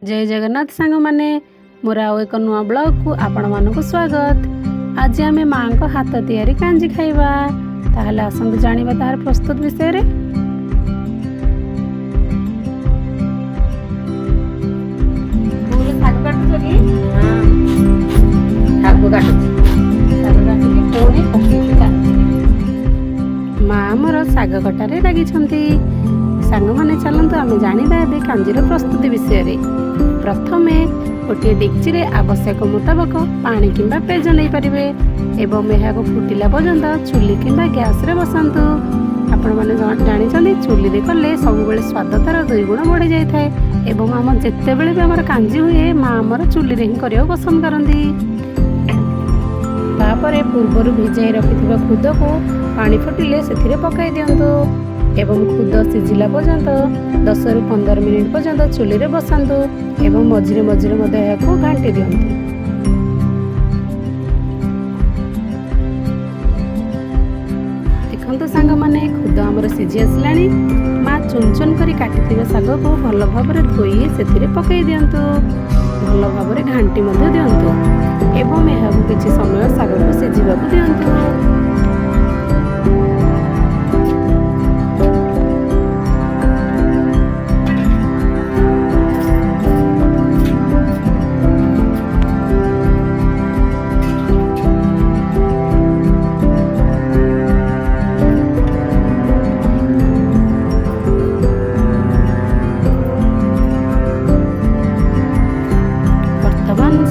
जय जगन्नाथ सांग माने मोर आउ एक नुआ ब्लॉग को आपण मानकु स्वागत। आज आमे माँ को हाथ तैयारी कांजी खाइबा। ताहले आसंतु जानिबा तार प्रस्तुत विषय रे। पूरे साग काटु छकी? हां साग काटु। साग काटि कोनी पकेई काटि। माँ मोर साग कटारे लागि छंती। सांग माने चलंतु आमे जानिबा एबे कांजीर प्रस्तुति विषय रे। प्रथमे गोटे डेक्ची रे आवश्यक मुताबक पानी किंबा पेज नहीं पारिबे एवं यह फुटिला पर्यंत चुली किंबा गैस रे बसंतु। आपण माने जानि छथि चुली रे कले सब बेले स्वाद तार 2 गुण बढ़ी जाय थाए एवं हम जेते बेले भी हमर कांजी हुए माँ हमर चुली रे ही करियो पसंद करंदी। तापरे पूर्वरु भिजाई रखिथिबा खुद को पानी फुटिले सेथिरे पकाई दियंतु एवं खुद सिझिला पर्यंत 10 रु 15 मिनिट पर्यंत चुली रे बसांतु एवं मझिरे मझिरे मध्य याको घांटी दियंतु। देखंतु सांग माने खुद हमर सिझी आसलानी। माँ चुन चुन करी काटिथिबा साग को भल भाबरे धोई सेथिरे पकाई दियंतु। भल भाबरे घांटी मध्य दियंतु एवं एहाको किछि समय साग को सिझिबाकू दियंतु।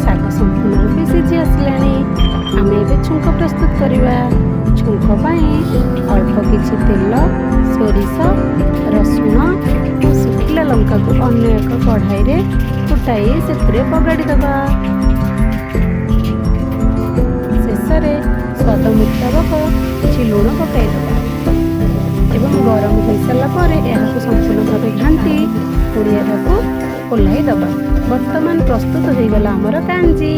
साग संपूर्ण रूपे सिझी आसलानी। आमे एबे छुंक प्रस्तुत करिबा। छुंक पई अल्प किछि तेल, सोरिष, रसुण और सुखिला लंका को अन्य एक कढ़ाई रे फुटाई सेथिरे पगाड़ी दबा। शेषरे स्वाद मुताबक किछि लूण पकाई दबा एवं गरम होई साला परे एहाको संपूर्ण भाबे घांटी पुरी एहाको ओल्हाई दबा। वर्तमान प्रस्तुत हो गला हमर कांजी।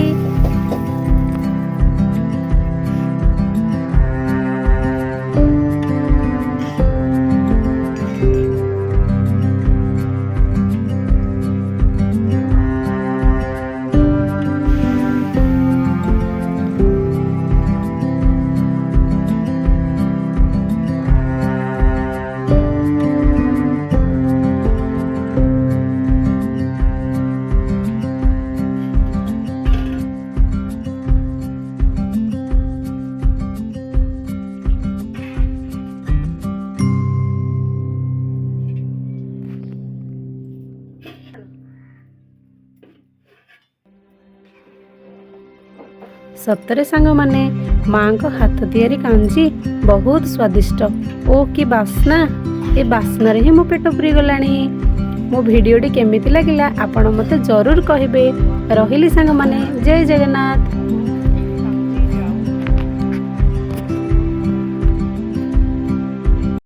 सतरे सांग माने माँ को हाथ तैयारी कांजी बहुत स्वादिष्ट। ओ कि बास्ना, ए बास्ना रे ही मो पेट पुरी गलानी। मो वीडियोटी केमिति लागिला आपण मते जरूर कहिबे। रहिली सांग माने जय जगन्नाथ।